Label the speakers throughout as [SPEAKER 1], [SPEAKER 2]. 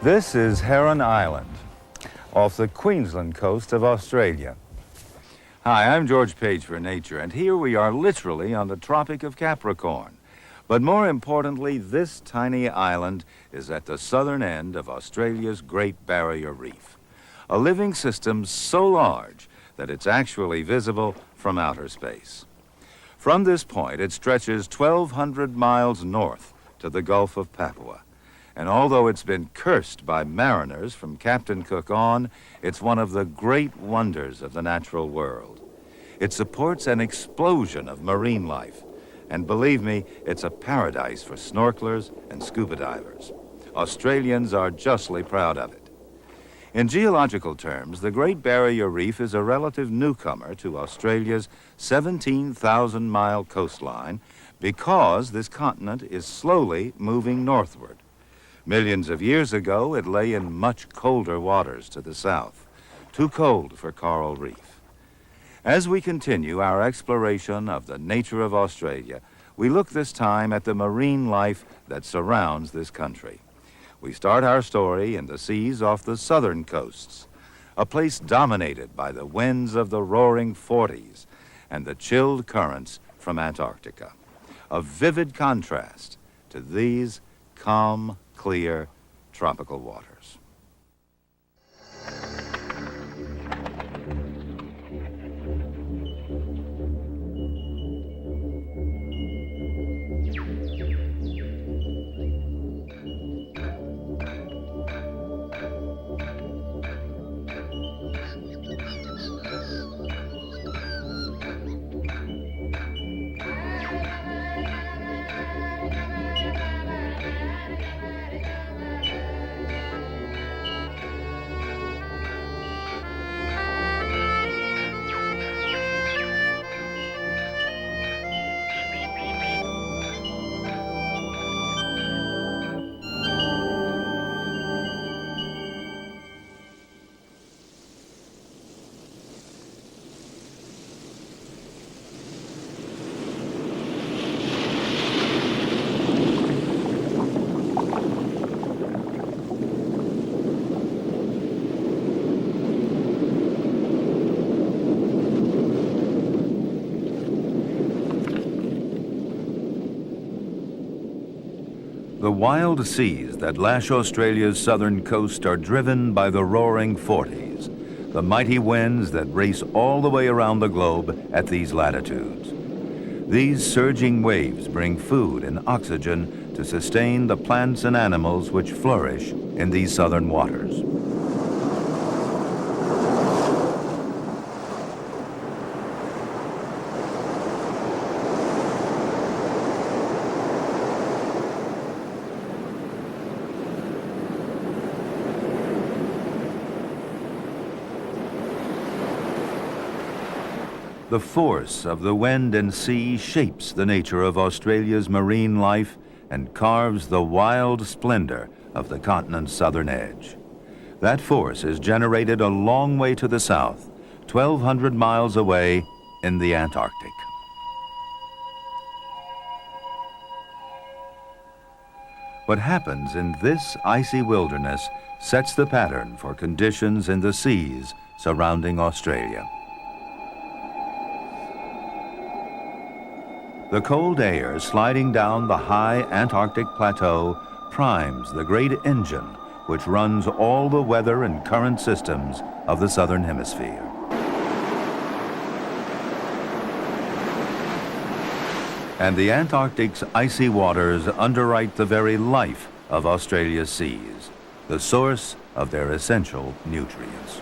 [SPEAKER 1] This is Heron Island, off the Queensland coast of Australia. Hi, I'm George Page for Nature, and here we are literally on the Tropic of Capricorn. But more importantly, this tiny island is at the southern end of Australia's Great Barrier Reef, a living system so large that it's actually visible from outer space. From this point, it stretches 1,200 miles north to the Gulf of Papua. And although it's been cursed by mariners from Captain Cook on, it's one of the great wonders of the natural world. It supports an explosion of marine life. And believe me, it's a paradise for snorkelers and scuba divers. Australians are justly proud of it. In geological terms, the Great Barrier Reef is a relative newcomer to Australia's 17,000-mile coastline because this continent is slowly moving northward. Millions of years ago, it lay in much colder waters to the south, too cold for coral reef. As we continue our exploration of the nature of Australia, we look this time at the marine life that surrounds this country. We start our story in the seas off the southern coasts, a place dominated by the winds of the roaring 40s and the chilled currents from Antarctica. A vivid contrast to these calm, clear, tropical waters. The wild seas that lash Australia's southern coast are driven by the roaring 40s, the mighty winds that race all the way around the globe at these latitudes. These surging waves bring food and oxygen to sustain the plants and animals which flourish in these southern waters. The force of the wind and sea shapes the nature of Australia's marine life and carves the wild splendor of the continent's southern edge. That force is generated a long way to the south, 1,200 miles away in the Antarctic. What happens in this icy wilderness sets the pattern for conditions in the seas surrounding Australia. The cold air sliding down the high Antarctic plateau primes the great engine which runs all the weather and current systems of the southern hemisphere. And the Antarctic's icy waters underwrite the very life of Australia's seas, the source of their essential nutrients.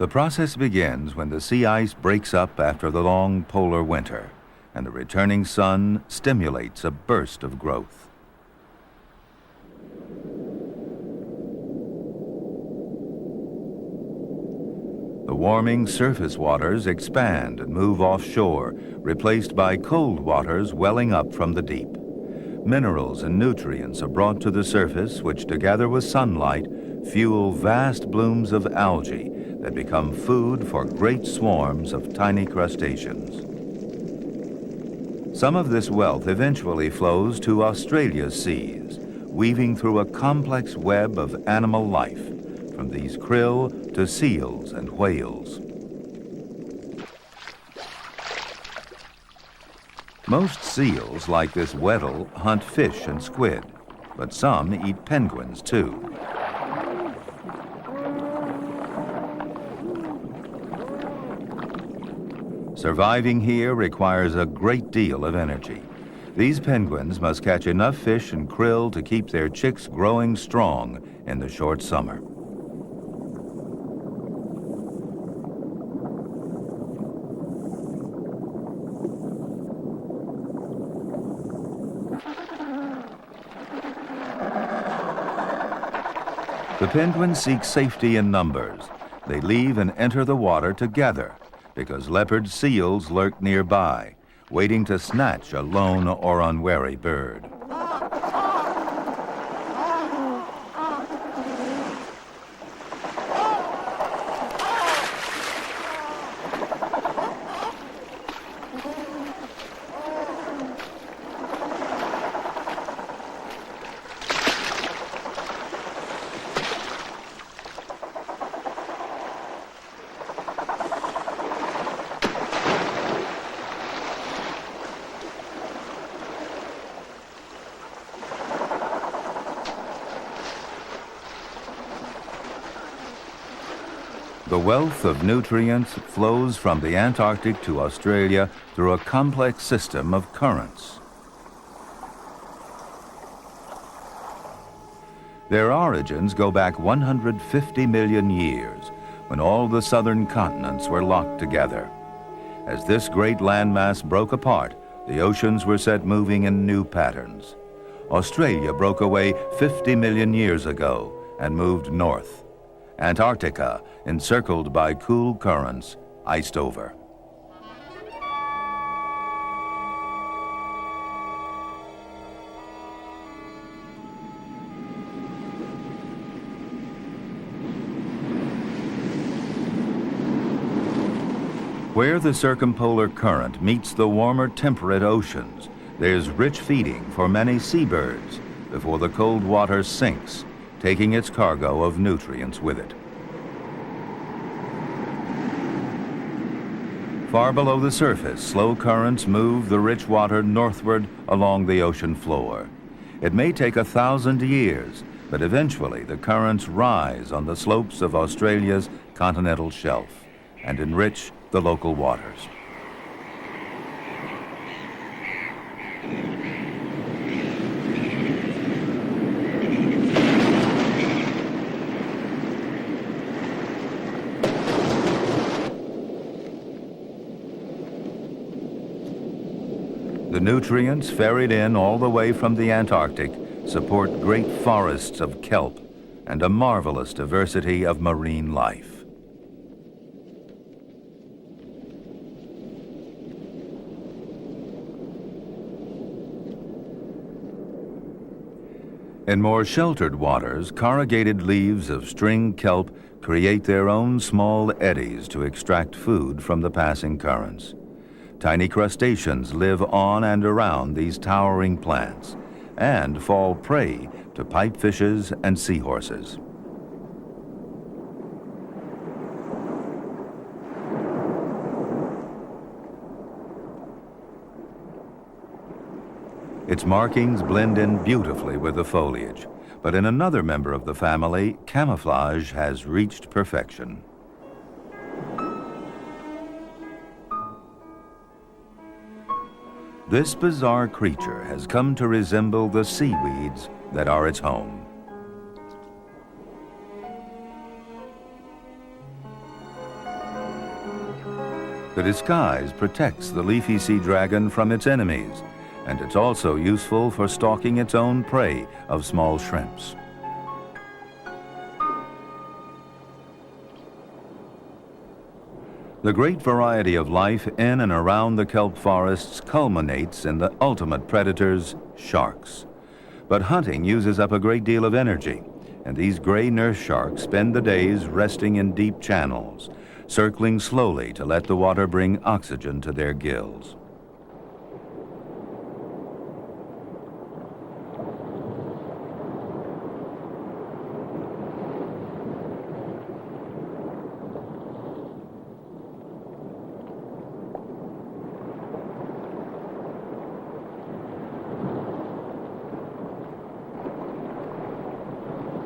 [SPEAKER 1] The process begins when the sea ice breaks up after the long polar winter, and the returning sun stimulates a burst of growth. The warming surface waters expand and move offshore, replaced by cold waters welling up from the deep. Minerals and nutrients are brought to the surface, which together with sunlight fuel vast blooms of algae that become food for great swarms of tiny crustaceans. Some of this wealth eventually flows to Australia's seas, weaving through a complex web of animal life, from these krill to seals and whales. Most seals, like this Weddell, hunt fish and squid, but some eat penguins too. Surviving here requires a great deal of energy. These penguins must catch enough fish and krill to keep their chicks growing strong in the short summer. The penguins seek safety in numbers. They leave and enter the water together because leopard seals lurk nearby, waiting to snatch a lone or unwary bird. The wealth of nutrients flows from the Antarctic to Australia through a complex system of currents. Their origins go back 150 million years, when all the southern continents were locked together. As this great landmass broke apart, the oceans were set moving in new patterns. Australia broke away 50 million years ago and moved north. Antarctica, encircled by cool currents, iced over. Where the circumpolar current meets the warmer temperate oceans, there's rich feeding for many seabirds before the cold water sinks, taking its cargo of nutrients with it. Far below the surface, slow currents move the rich water northward along the ocean floor. It may take 1,000 years, but eventually the currents rise on the slopes of Australia's continental shelf and enrich the local waters. The nutrients ferried in all the way from the Antarctic support great forests of kelp and a marvelous diversity of marine life. In more sheltered waters, corrugated leaves of string kelp create their own small eddies to extract food from the passing currents. Tiny crustaceans live on and around these towering plants and fall prey to pipefishes and seahorses. Its markings blend in beautifully with the foliage, but in another member of the family, camouflage has reached perfection. This bizarre creature has come to resemble the seaweeds that are its home. The disguise protects the leafy sea dragon from its enemies, and it's also useful for stalking its own prey of small shrimps. The great variety of life in and around the kelp forests culminates in the ultimate predators, sharks. But hunting uses up a great deal of energy, and these gray nurse sharks spend the days resting in deep channels, circling slowly to let the water bring oxygen to their gills.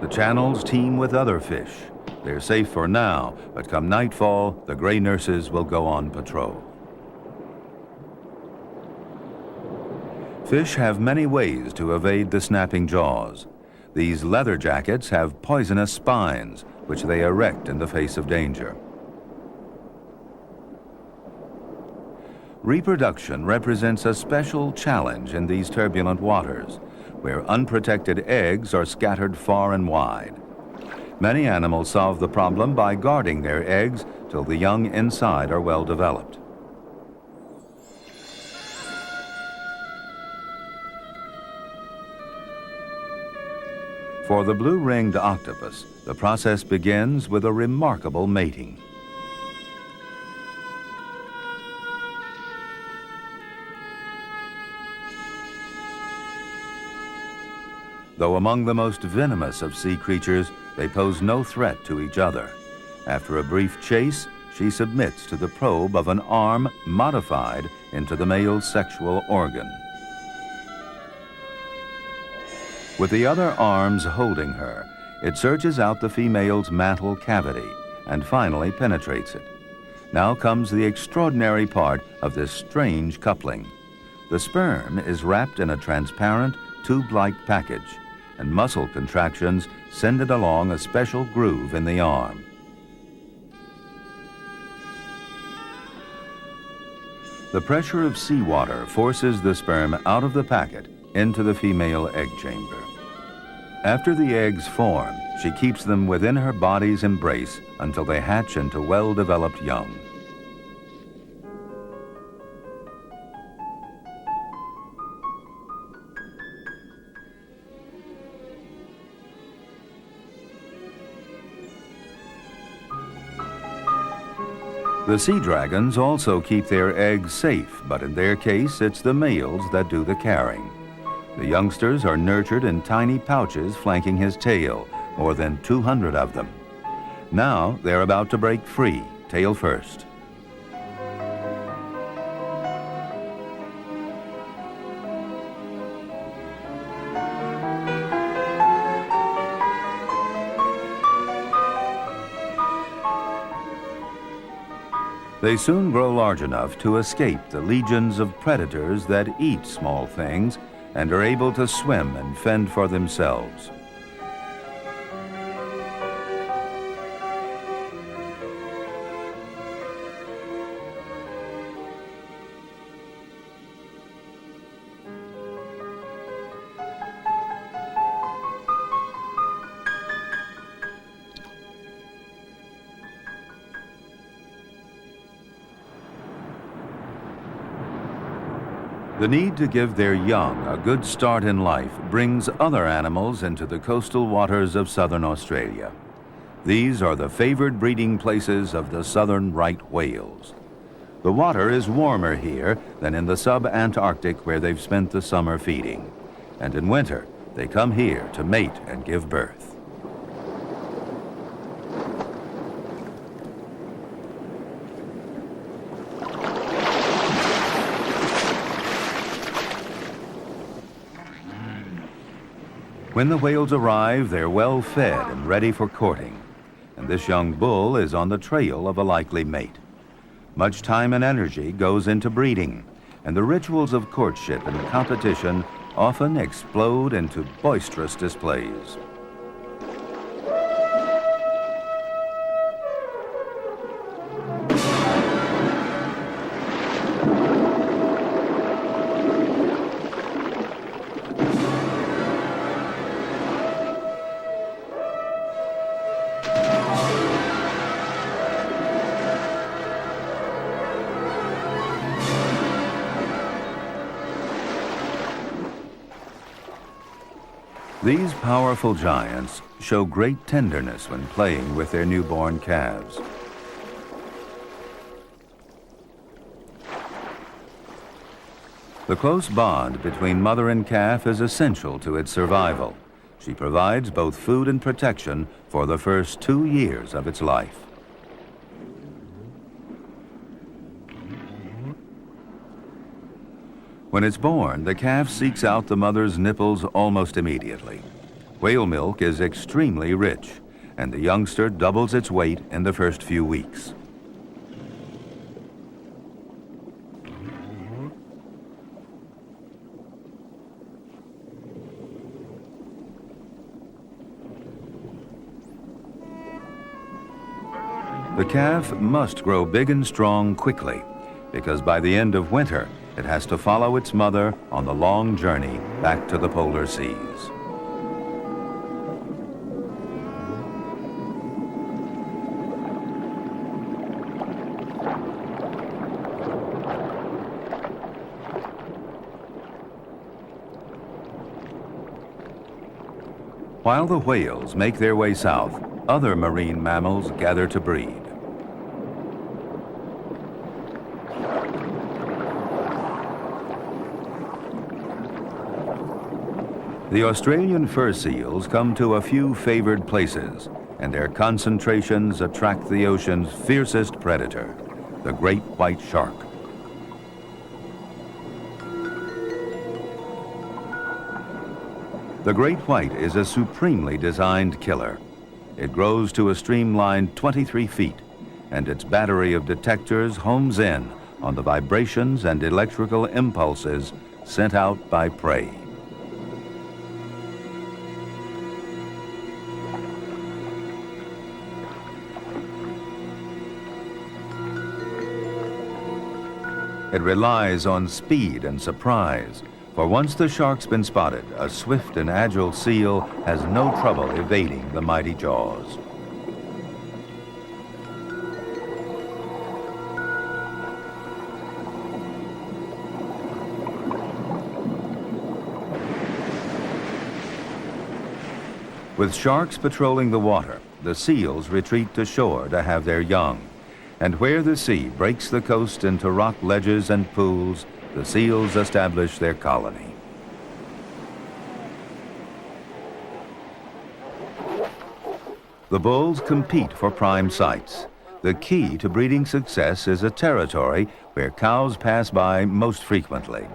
[SPEAKER 1] The channels teem with other fish. They're safe for now, but come nightfall, the gray nurses will go on patrol. Fish have many ways to evade the snapping jaws. These leather jackets have poisonous spines, which they erect in the face of danger. Reproduction represents a special challenge in these turbulent waters, where unprotected eggs are scattered far and wide. Many animals solve the problem by guarding their eggs till the young inside are well developed. For the blue-ringed octopus, the process begins with a remarkable mating. Though among the most venomous of sea creatures, they pose no threat to each other. After a brief chase, she submits to the probe of an arm modified into the male's sexual organ. With the other arms holding her, it searches out the female's mantle cavity and finally penetrates it. Now comes the extraordinary part of this strange coupling. The sperm is wrapped in a transparent, tube-like package, and muscle contractions send it along a special groove in the arm. The pressure of seawater forces the sperm out of the packet into the female egg chamber. After the eggs form, she keeps them within her body's embrace until they hatch into well-developed young. The sea dragons also keep their eggs safe, but in their case, it's the males that do the carrying. The youngsters are nurtured in tiny pouches flanking his tail, more than 200 of them. Now they're about to break free, tail first. They soon grow large enough to escape the legions of predators that eat small things and are able to swim and fend for themselves. The need to give their young a good start in life brings other animals into the coastal waters of southern Australia. These are the favored breeding places of the southern right whales. The water is warmer here than in the sub-Antarctic where they've spent the summer feeding. And in winter, they come here to mate and give birth. When the whales arrive, they're well fed and ready for courting, and this young bull is on the trail of a likely mate. Much time and energy goes into breeding, and the rituals of courtship and competition often explode into boisterous displays. These powerful giants show great tenderness when playing with their newborn calves. The close bond between mother and calf is essential to its survival. She provides both food and protection for the first 2 years of its life. When it's born, the calf seeks out the mother's nipples almost immediately. Whale milk is extremely rich, and the youngster doubles its weight in the first few weeks. The calf must grow big and strong quickly, because by the end of winter, it has to follow its mother on the long journey back to the polar seas. While the whales make their way south, other marine mammals gather to breed. The Australian fur seals come to a few favored places, and their concentrations attract the ocean's fiercest predator, the great white shark. The great white is a supremely designed killer. It grows to a streamlined 23 feet, and its battery of detectors homes in on the vibrations and electrical impulses sent out by prey. It relies on speed and surprise, for once the shark's been spotted, a swift and agile seal has no trouble evading the mighty jaws. With sharks patrolling the water, the seals retreat to shore to have their young. And where the sea breaks the coast into rock ledges and pools, the seals establish their colony. The bulls compete for prime sites. The key to breeding success is a territory where cows pass by most frequently.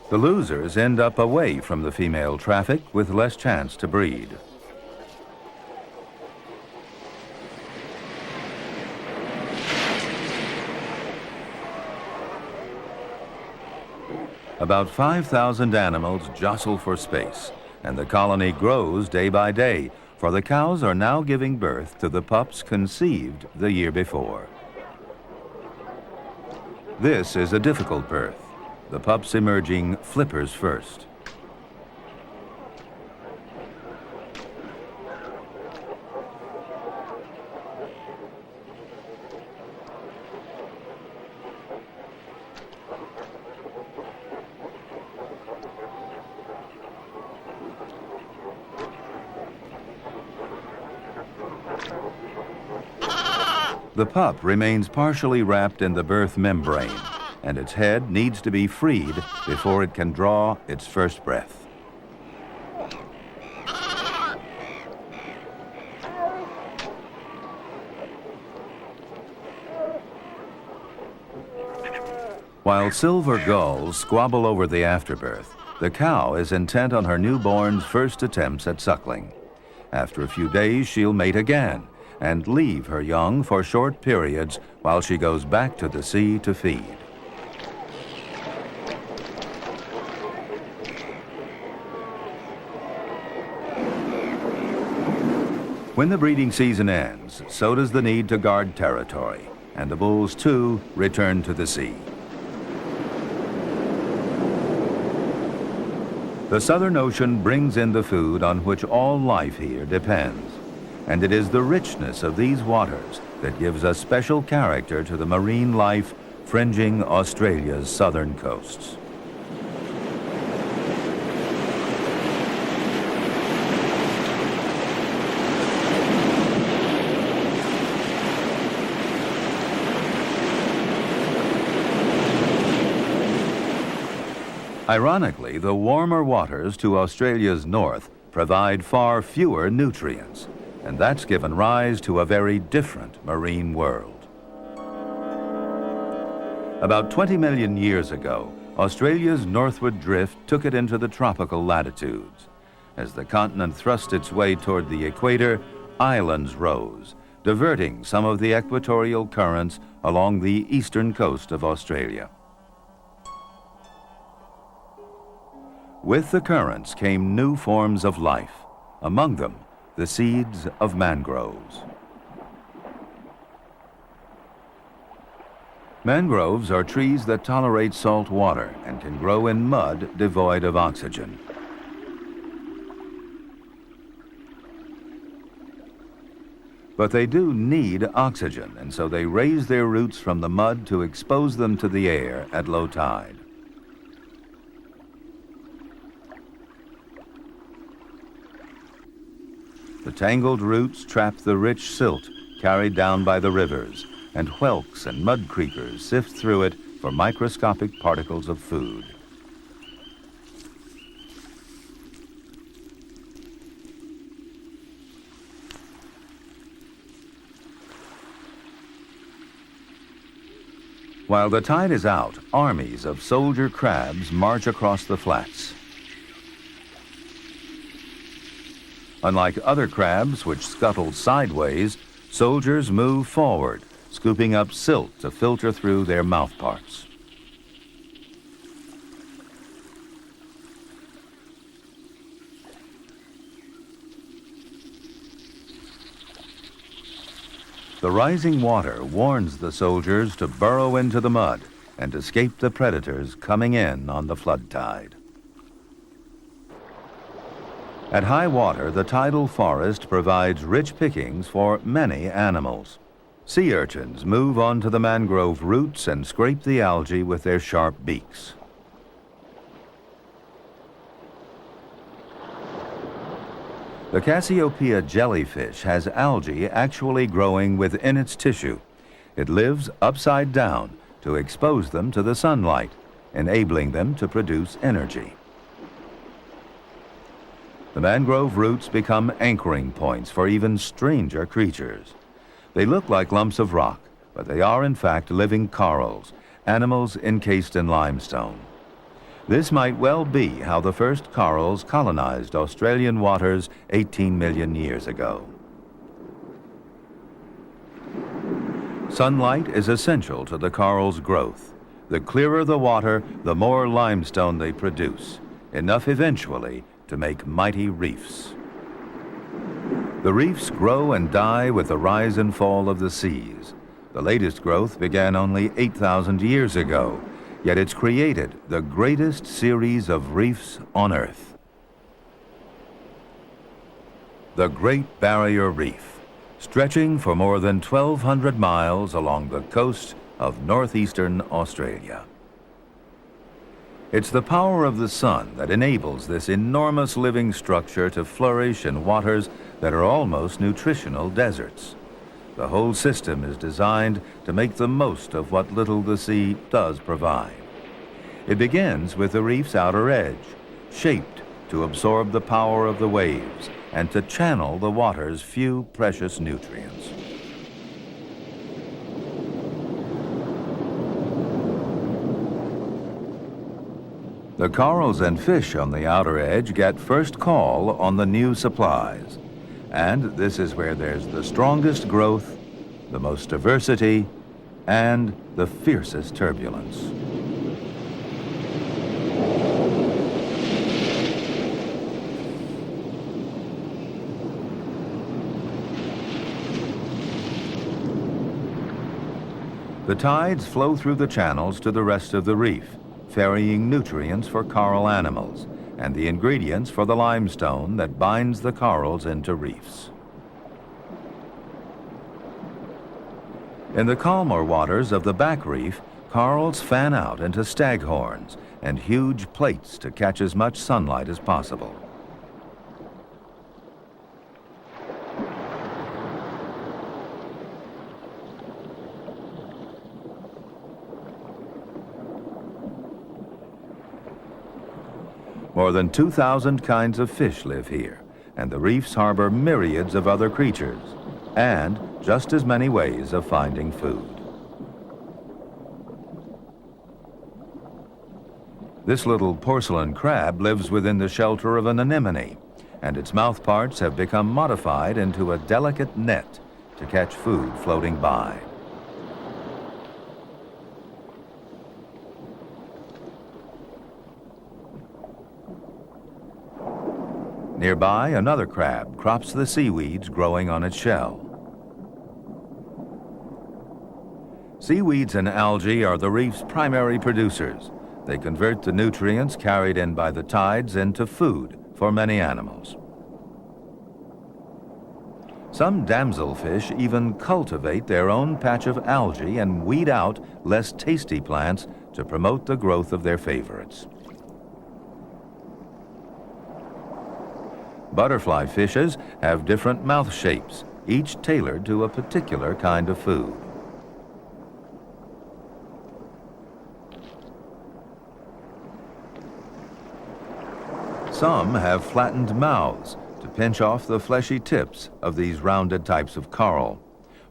[SPEAKER 1] The losers end up away from the female traffic with less chance to breed. About 5,000 animals jostle for space, and the colony grows day by day, for the cows are now giving birth to the pups conceived the year before. This is a difficult birth, the pups emerging flippers first. The pup remains partially wrapped in the birth membrane, and its head needs to be freed before it can draw its first breath. While silver gulls squabble over the afterbirth, the cow is intent on her newborn's first attempts at suckling. After a few days, she'll mate again and leave her young for short periods while she goes back to the sea to feed. When the breeding season ends, so does the need to guard territory, and the bulls, too, return to the sea. The Southern Ocean brings in the food on which all life here depends, and it is the richness of these waters that gives a special character to the marine life fringing Australia's southern coasts. Ironically, the warmer waters to Australia's north provide far fewer nutrients, and that's given rise to a very different marine world. About 20 million years ago, Australia's northward drift took it into the tropical latitudes. As the continent thrust its way toward the equator, islands rose, diverting some of the equatorial currents along the eastern coast of Australia. With the currents came new forms of life, among them the seeds of mangroves. Mangroves are trees that tolerate salt water and can grow in mud devoid of oxygen. But they do need oxygen, and so they raise their roots from the mud to expose them to the air at low tide. The tangled roots trap the rich silt carried down by the rivers, and whelks and mud creepers sift through it for microscopic particles of food. While the tide is out, armies of soldier crabs march across the flats. Unlike other crabs, which scuttle sideways, soldiers move forward, scooping up silt to filter through their mouthparts. The rising water warns the soldiers to burrow into the mud and escape the predators coming in on the flood tide. At high water, the tidal forest provides rich pickings for many animals. Sea urchins move onto the mangrove roots and scrape the algae with their sharp beaks. The Cassiopeia jellyfish has algae actually growing within its tissue. It lives upside down to expose them to the sunlight, enabling them to produce energy. The mangrove roots become anchoring points for even stranger creatures. They look like lumps of rock, but they are in fact living corals, animals encased in limestone. This might well be how the first corals colonized Australian waters 18 million years ago. Sunlight is essential to the corals' growth. The clearer the water, the more limestone they produce, enough eventually to make mighty reefs. The reefs grow and die with the rise and fall of the seas. The latest growth began only 8,000 years ago, yet it's created the greatest series of reefs on Earth. The Great Barrier Reef, stretching for more than 1,200 miles along the coast of northeastern Australia. It's the power of the sun that enables this enormous living structure to flourish in waters that are almost nutritional deserts. The whole system is designed to make the most of what little the sea does provide. It begins with the reef's outer edge, shaped to absorb the power of the waves and to channel the water's few precious nutrients. The corals and fish on the outer edge get first call on the new supplies. And this is where there's the strongest growth, the most diversity, and the fiercest turbulence. The tides flow through the channels to the rest of the reef, ferrying nutrients for coral animals and the ingredients for the limestone that binds the corals into reefs. In the calmer waters of the back reef, corals fan out into staghorns and huge plates to catch as much sunlight as possible. More than 2,000 kinds of fish live here, and the reefs harbor myriads of other creatures, and just as many ways of finding food. This little porcelain crab lives within the shelter of an anemone, and its mouth parts have become modified into a delicate net to catch food floating by. Nearby, another crab crops the seaweeds growing on its shell. Seaweeds and algae are the reef's primary producers. They convert the nutrients carried in by the tides into food for many animals. Some damselfish even cultivate their own patch of algae and weed out less tasty plants to promote the growth of their favorites. Butterfly fishes have different mouth shapes, each tailored to a particular kind of food. Some have flattened mouths to pinch off the fleshy tips of these rounded types of coral,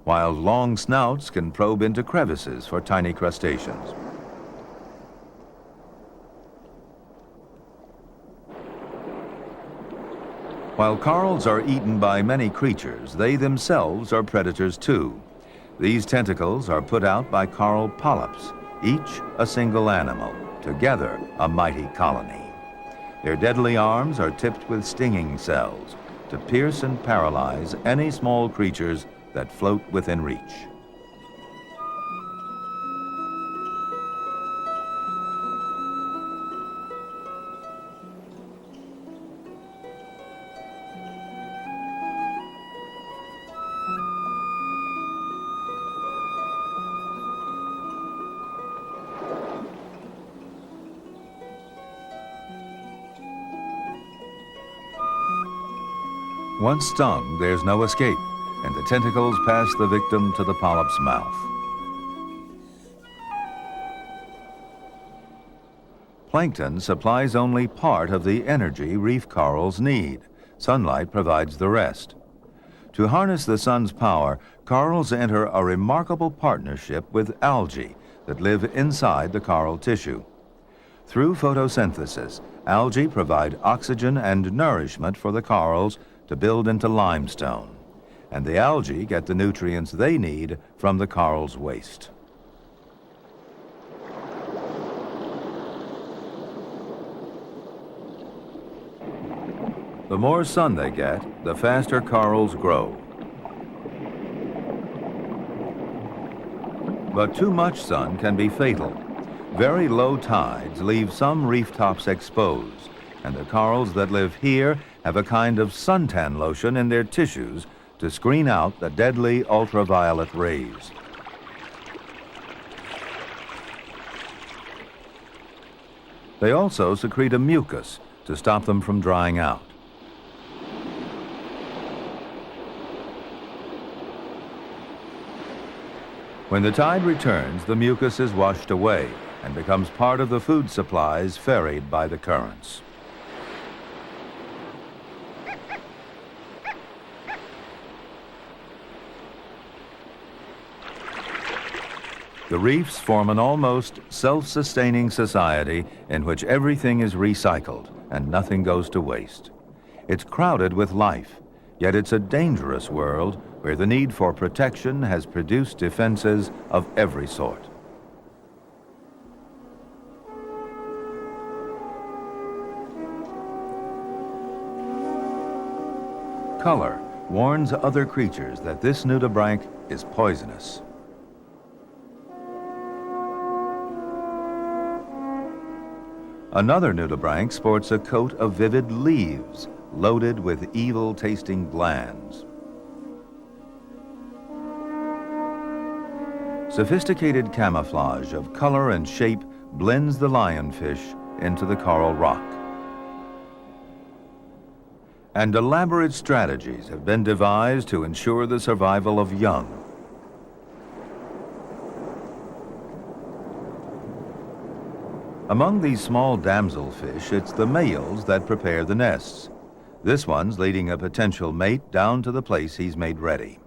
[SPEAKER 1] while long snouts can probe into crevices for tiny crustaceans. While corals are eaten by many creatures, they themselves are predators too. These tentacles are put out by coral polyps, each a single animal, together a mighty colony. Their deadly arms are tipped with stinging cells to pierce and paralyze any small creatures that float within reach. Once stung, there's no escape, and the tentacles pass the victim to the polyp's mouth. Plankton supplies only part of the energy reef corals need. Sunlight provides the rest. To harness the sun's power, corals enter a remarkable partnership with algae that live inside the coral tissue. Through photosynthesis, algae provide oxygen and nourishment for the corals to build into limestone, and the algae get the nutrients they need from the coral's waste. The more sun they get, the faster corals grow. But too much sun can be fatal. Very low tides leave some reef tops exposed, and the corals that live here have a kind of suntan lotion in their tissues to screen out the deadly ultraviolet rays. They also secrete a mucus to stop them from drying out. When the tide returns, the mucus is washed away and becomes part of the food supplies ferried by the currents. The reefs form an almost self-sustaining society in which everything is recycled and nothing goes to waste. It's crowded with life, yet it's a dangerous world where the need for protection has produced defenses of every sort. Color warns other creatures that this nudibranch is poisonous. Another nudibranch sports a coat of vivid leaves, loaded with evil-tasting glands. Sophisticated camouflage of color and shape blends the lionfish into the coral rock. And elaborate strategies have been devised to ensure the survival of young. Among these small damselfish, it's the males that prepare the nests. This one's leading a potential mate down to the place he's made ready.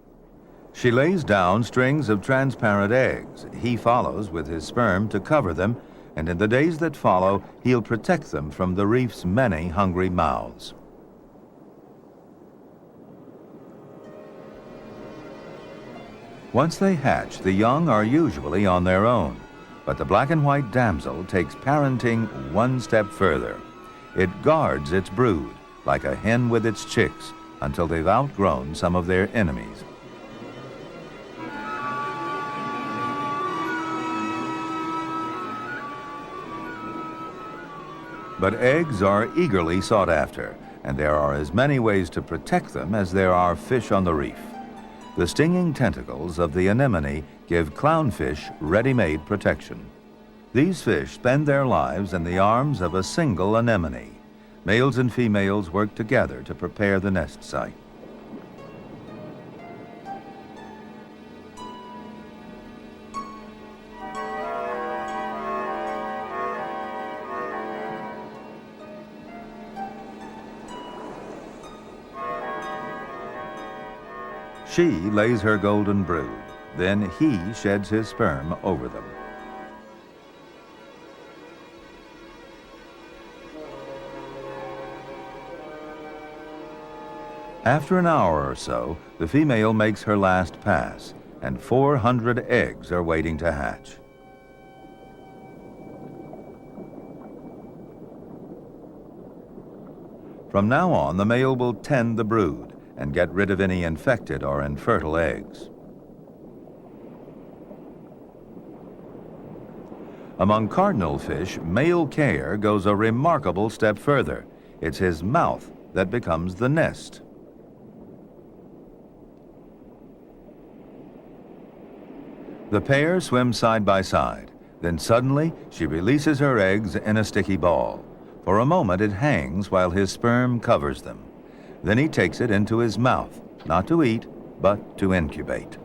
[SPEAKER 1] She lays down strings of transparent eggs. He follows with his sperm to cover them, and in the days that follow, he'll protect them from the reef's many hungry mouths. Once they hatch, the young are usually on their own, but the black and white damsel takes parenting one step further. It guards its brood, like a hen with its chicks, until they've outgrown some of their enemies. But eggs are eagerly sought after, and there are as many ways to protect them as there are fish on the reef. The stinging tentacles of the anemone give clownfish ready-made protection. These fish spend their lives in the arms of a single anemone. Males and females work together to prepare the nest site. She lays her golden brood, then he sheds his sperm over them. After an hour or so, the female makes her last pass, and 400 eggs are waiting to hatch. From now on, the male will tend the brood and get rid of any infected or infertile eggs. Among cardinal fish, male care goes a remarkable step further. It's his mouth that becomes the nest. The pair swim side by side. Then suddenly, she releases her eggs in a sticky ball. For a moment, it hangs while his sperm covers them. Then he takes it into his mouth, not to eat, but to incubate.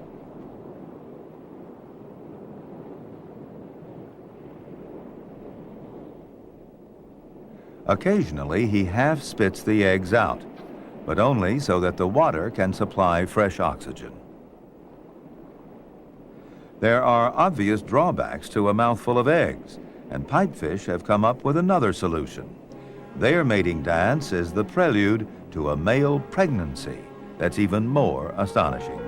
[SPEAKER 1] Occasionally, he half spits the eggs out, but only so that the water can supply fresh oxygen. There are obvious drawbacks to a mouthful of eggs, and pipefish have come up with another solution. Their mating dance is the prelude to a male pregnancy that's even more astonishing.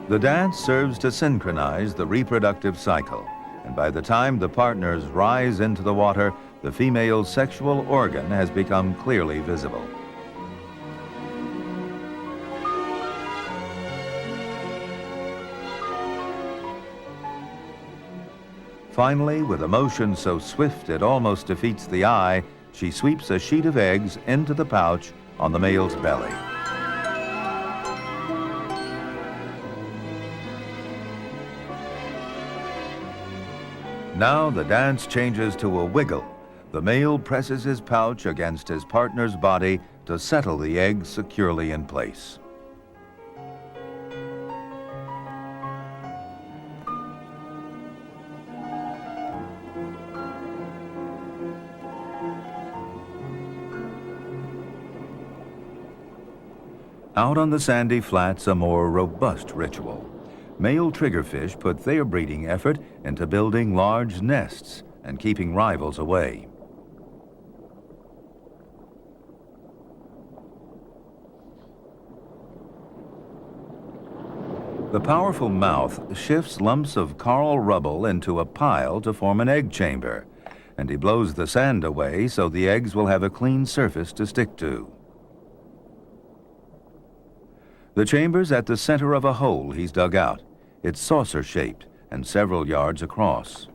[SPEAKER 1] The dance serves to synchronize the reproductive cycle, and by the time the partners rise into the water, the female's sexual organ has become clearly visible. Finally, with a motion so swift it almost defeats the eye, she sweeps a sheet of eggs into the pouch on the male's belly. Now the dance changes to a wiggle. The male presses his pouch against his partner's body to settle the eggs securely in place. Out on the sandy flats, a more robust ritual. Male triggerfish put their breeding effort into building large nests and keeping rivals away. The powerful mouth shifts lumps of coral rubble into a pile to form an egg chamber, and he blows the sand away so the eggs will have a clean surface to stick to. The chamber's at the center of a hole he's dug out. It's saucer-shaped and several yards across.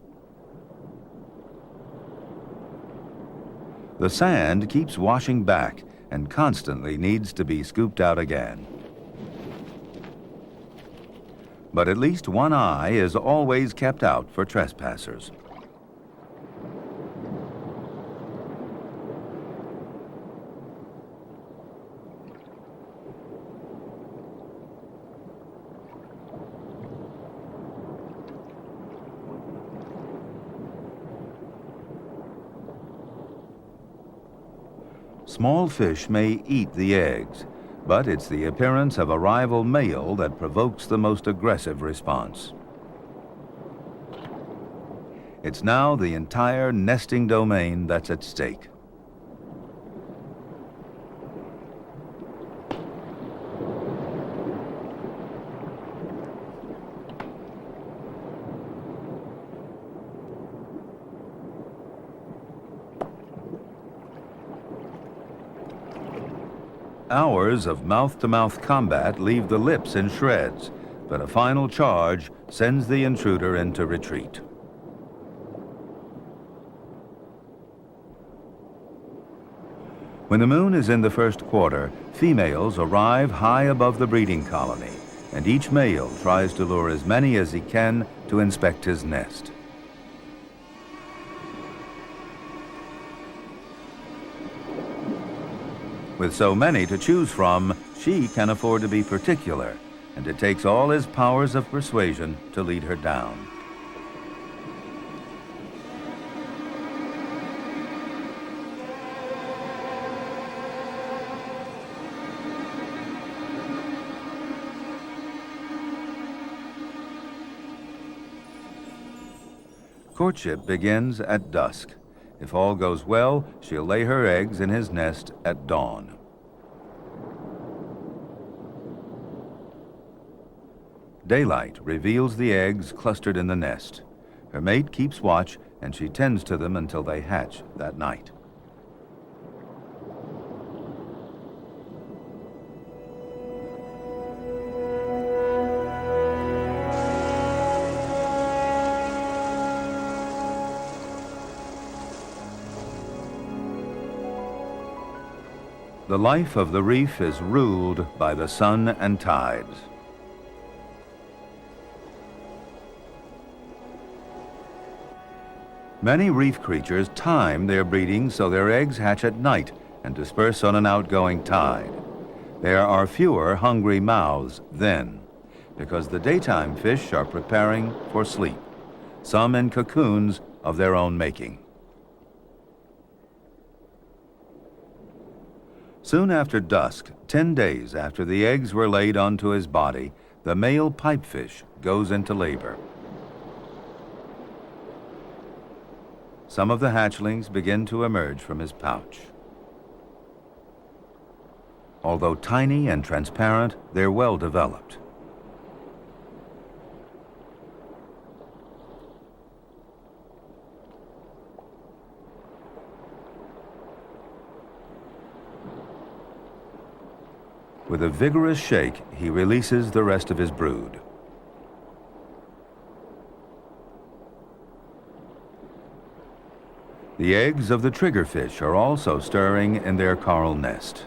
[SPEAKER 1] The sand keeps washing back and constantly needs to be scooped out again. but at least one eye is always kept out for trespassers. Small fish may eat the eggs, but it's the appearance of a rival male that provokes the most aggressive response. It's now the entire nesting domain that's at stake. Hours of mouth-to-mouth combat leave the lips in shreds, but a final charge sends the intruder into retreat. When the moon is in the first quarter, females arrive high above the breeding colony, and each male tries to lure as many as he can to inspect his nest. With so many to choose from, she can afford to be particular, and it takes all his powers of persuasion to lead her down. Courtship begins at dusk. If all goes well, she'll lay her eggs in his nest at dawn. Daylight reveals the eggs clustered in the nest. Her mate keeps watch, and she tends to them until they hatch that night. The life of the reef is ruled by the sun and tides. Many reef creatures time their breeding so their eggs hatch at night and disperse on an outgoing tide. There are fewer hungry mouths then, because the daytime fish are preparing for sleep, some in cocoons of their own making. Soon after dusk, 10 days after the eggs were laid onto his body, the male pipefish goes into labor. Some of the hatchlings begin to emerge from his pouch. Although tiny and transparent, they're well developed. With a vigorous shake, he releases the rest of his brood. The eggs of the triggerfish are also stirring in their coral nest.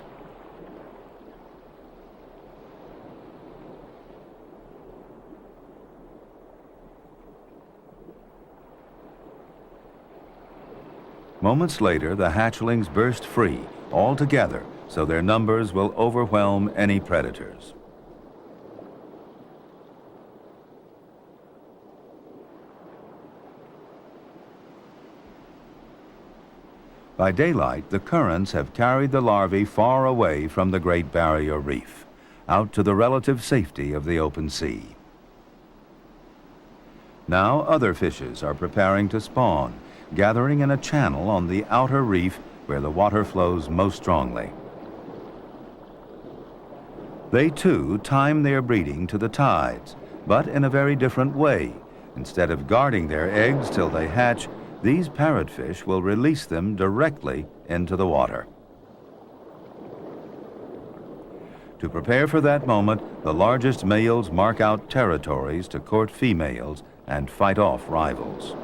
[SPEAKER 1] Moments later, the hatchlings burst free, all together, so their numbers will overwhelm any predators. By daylight, the currents have carried the larvae far away from the Great Barrier Reef, out to the relative safety of the open sea. Now other fishes are preparing to spawn, gathering in a channel on the outer reef where the water flows most strongly. They too time their breeding to the tides, but in a very different way. Instead of guarding their eggs till they hatch, these parrotfish will release them directly into the water. To prepare for that moment, the largest males mark out territories to court females and fight off rivals.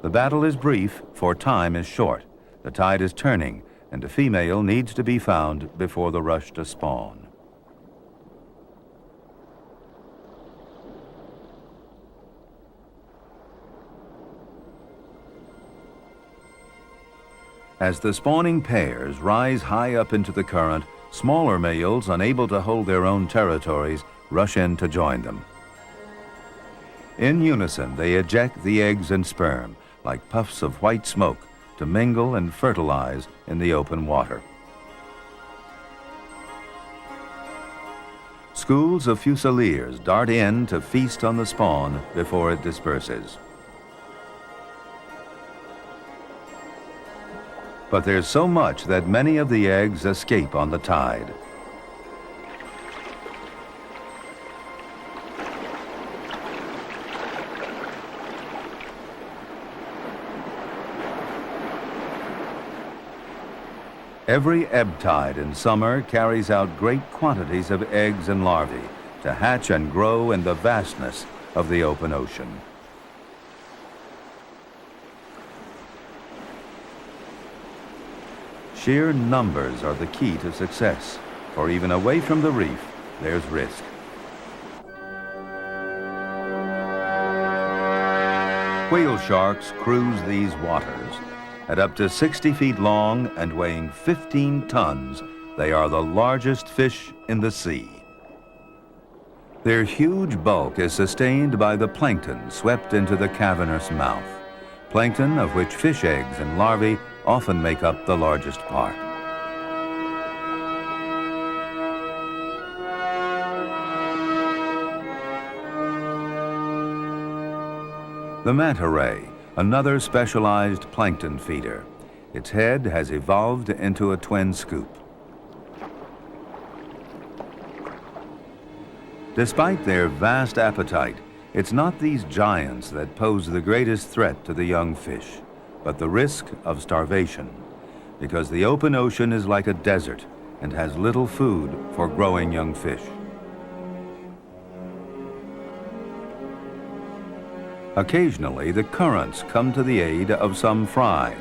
[SPEAKER 1] The battle is brief, for time is short. The tide is turning, and a female needs to be found before the rush to spawn. As the spawning pairs rise high up into the current, smaller males, unable to hold their own territories, rush in to join them. In unison, they eject the eggs and sperm, like puffs of white smoke, to mingle and fertilize in the open water. Schools of fusiliers dart in to feast on the spawn before it disperses. But there's so much that many of the eggs escape on the tide. Every ebb tide in summer carries out great quantities of eggs and larvae to hatch and grow in the vastness of the open ocean. Sheer numbers are the key to success, for even away from the reef, there's risk. Whale sharks cruise these waters. At up to 60 feet long and weighing 15 tons, they are the largest fish in the sea. Their huge bulk is sustained by the plankton swept into the cavernous mouth, plankton of which fish eggs and larvae often make up the largest part. The manta ray, another specialized plankton feeder. Its head has evolved into a twin scoop. Despite their vast appetite, it's not these giants that pose the greatest threat to the young fish, but the risk of starvation, because the open ocean is like a desert and has little food for growing young fish. Occasionally, the currents come to the aid of some fry,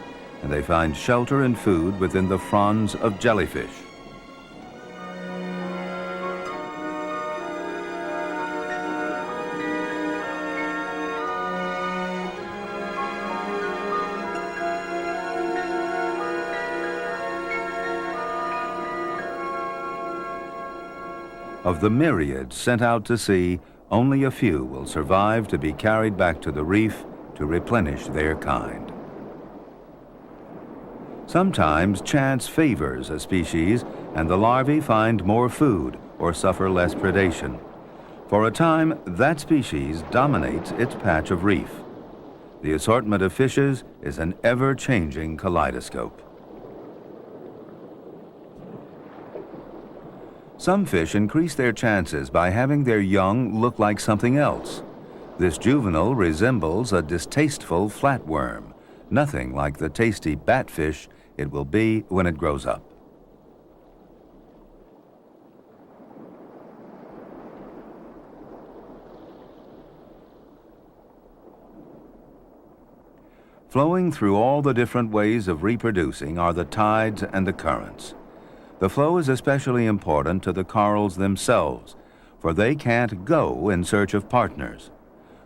[SPEAKER 1] and they find shelter and food within the fronds of jellyfish. Of the myriads sent out to sea, only a few will survive to be carried back to the reef to replenish their kind. Sometimes chance favors a species and the larvae find more food or suffer less predation. For a time, that species dominates its patch of reef. The assortment of fishes is an ever-changing kaleidoscope. Some fish increase their chances by having their young look like something else. This juvenile resembles a distasteful flatworm, nothing like the tasty batfish it will be when it grows up. Flowing through all the different ways of reproducing are the tides and the currents. The flow is especially important to the corals themselves, for they can't go in search of partners.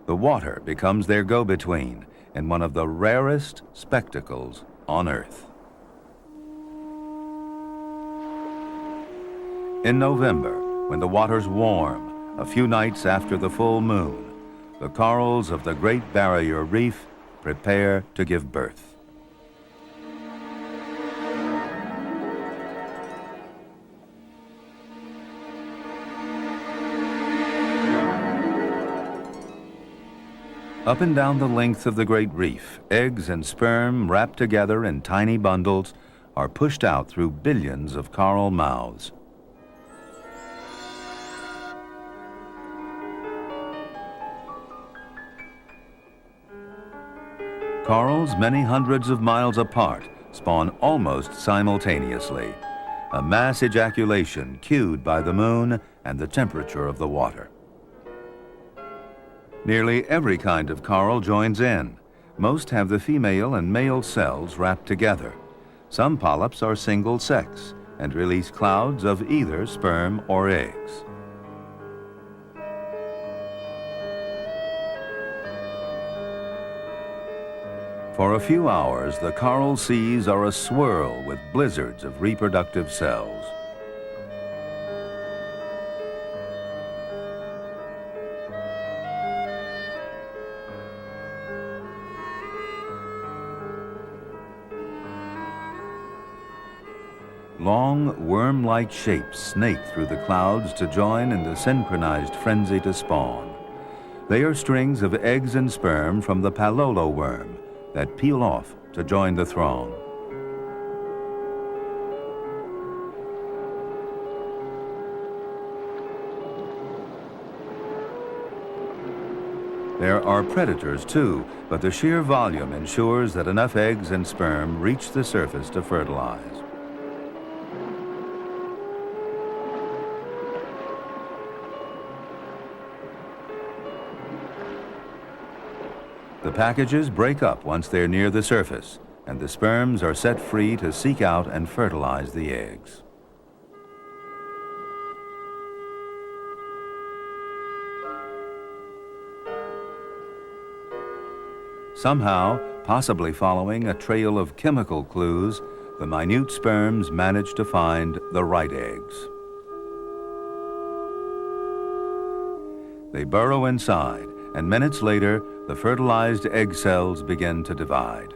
[SPEAKER 1] The water becomes their go-between in one of the rarest spectacles on Earth. In November, when the water's warm, a few nights after the full moon, the corals of the Great Barrier Reef prepare to give birth. Up and down the length of the Great Reef, eggs and sperm wrapped together in tiny bundles are pushed out through billions of coral mouths. Corals many hundreds of miles apart spawn almost simultaneously, a mass ejaculation cued by the moon and the temperature of the water. Nearly every kind of coral joins in. Most have the female and male cells wrapped together. Some polyps are single-sex and release clouds of either sperm or eggs. For a few hours, the coral seas are a swirl with blizzards of reproductive cells. Long, worm-like shapes snake through the clouds to join in the synchronized frenzy to spawn. They are strings of eggs and sperm from the palolo worm that peel off to join the throng. There are predators too, but the sheer volume ensures that enough eggs and sperm reach the surface to fertilize. The packages break up once they're near the surface, and the sperms are set free to seek out and fertilize the eggs. Somehow, possibly following a trail of chemical clues, the minute sperms manage to find the right eggs. They burrow inside, and minutes later, the fertilized egg cells begin to divide.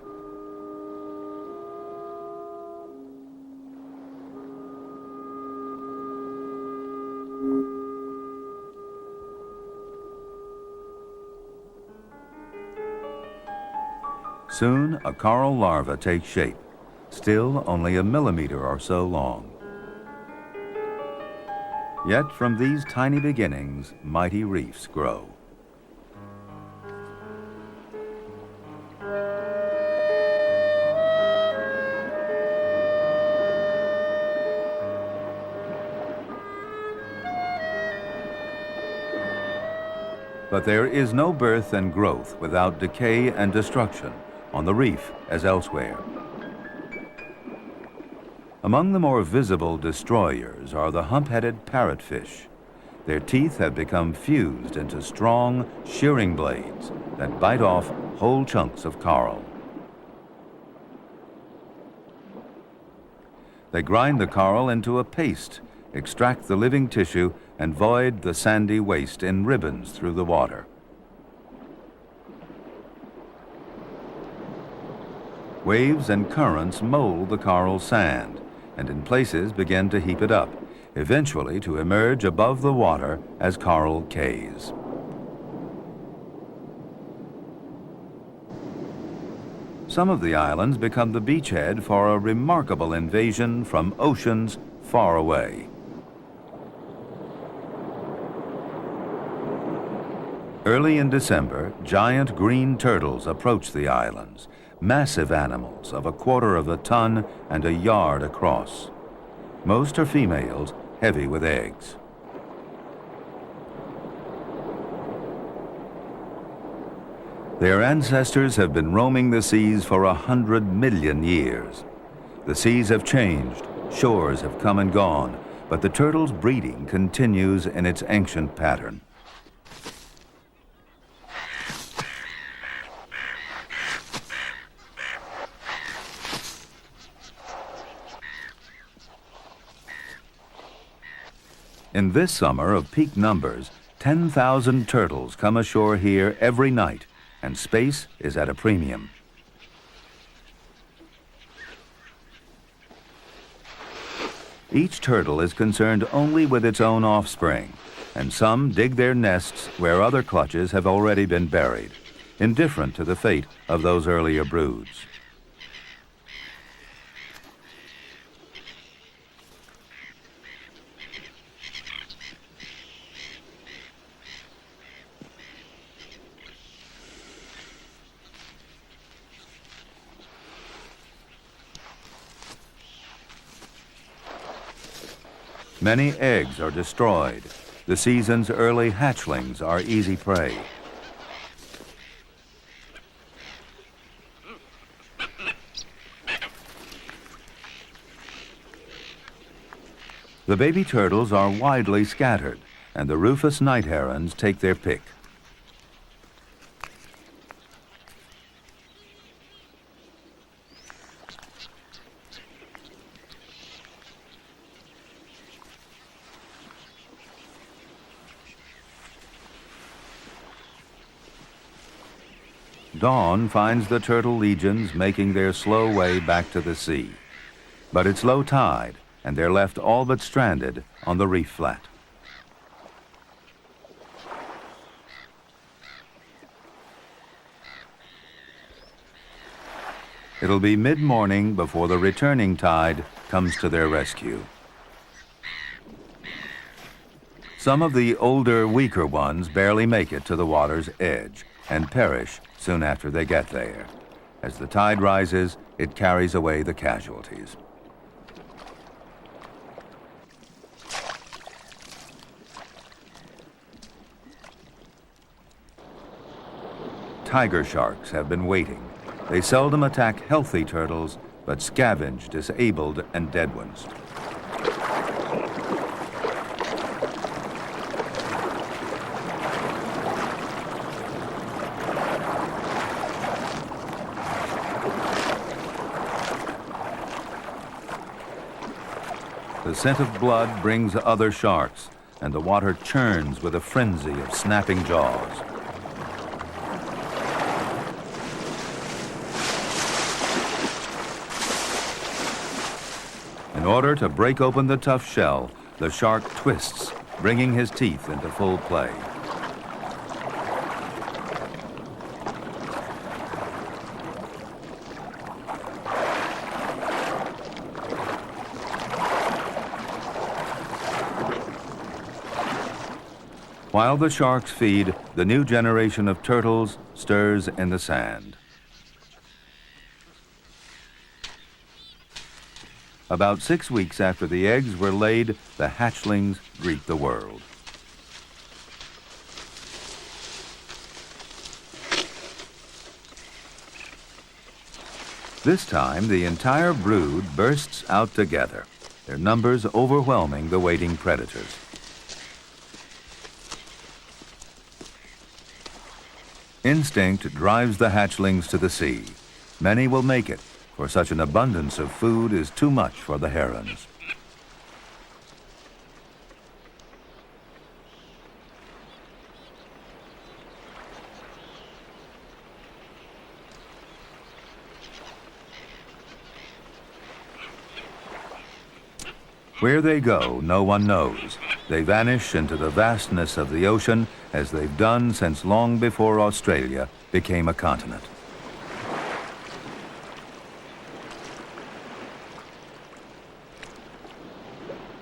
[SPEAKER 1] Soon, a coral larva takes shape, still only a millimeter or so long. Yet from these tiny beginnings, mighty reefs grow. But there is no birth and growth without decay and destruction, on the reef as elsewhere. Among the more visible destroyers are the hump-headed parrotfish. Their teeth have become fused into strong, shearing blades that bite off whole chunks of coral. They grind the coral into a paste, extract the living tissue, and void the sandy waste in ribbons through the water. Waves and currents mold the coral sand, and in places begin to heap it up, eventually to emerge above the water as coral cays. Some of the islands become the beachhead for a remarkable invasion from oceans far away. Early in December, giant green turtles approach the islands, massive animals of 1/4 of a ton and a yard across. Most are females, heavy with eggs. Their ancestors have been roaming the seas for 100 million years. The seas have changed, shores have come and gone, but the turtle's breeding continues in its ancient pattern. In this summer of peak numbers, 10,000 turtles come ashore here every night, and space is at a premium. Each turtle is concerned only with its own offspring, and some dig their nests where other clutches have already been buried, indifferent to the fate of those earlier broods. Many eggs are destroyed. The season's early hatchlings are easy prey. The baby turtles are widely scattered, and the rufous night herons take their pick. Dawn finds the turtle legions making their slow way back to the sea. But it's low tide, and they're left all but stranded on the reef flat. It'll be mid-morning before the returning tide comes to their rescue. Some of the older, weaker ones barely make it to the water's edge and perish soon after they get there. As the tide rises, it carries away the casualties. Tiger sharks have been waiting. They seldom attack healthy turtles, but scavenge disabled and dead ones. The scent of blood brings other sharks, and the water churns with a frenzy of snapping jaws. In order to break open the tough shell, the shark twists, bringing his teeth into full play. While the sharks feed, the new generation of turtles stirs in the sand. About 6 weeks after the eggs were laid, the hatchlings greet the world. This time, the entire brood bursts out together, their numbers overwhelming the waiting predators. Instinct drives the hatchlings to the sea. Many will make it, for such an abundance of food is too much for the herons. Where they go, no one knows. They vanish into the vastness of the ocean, as they've done since long before Australia became a continent.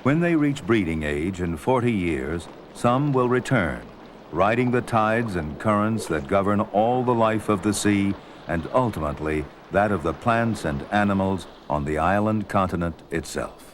[SPEAKER 1] When they reach breeding age in 40 years, some will return, riding the tides and currents that govern all the life of the sea and ultimately that of the plants and animals on the island continent itself.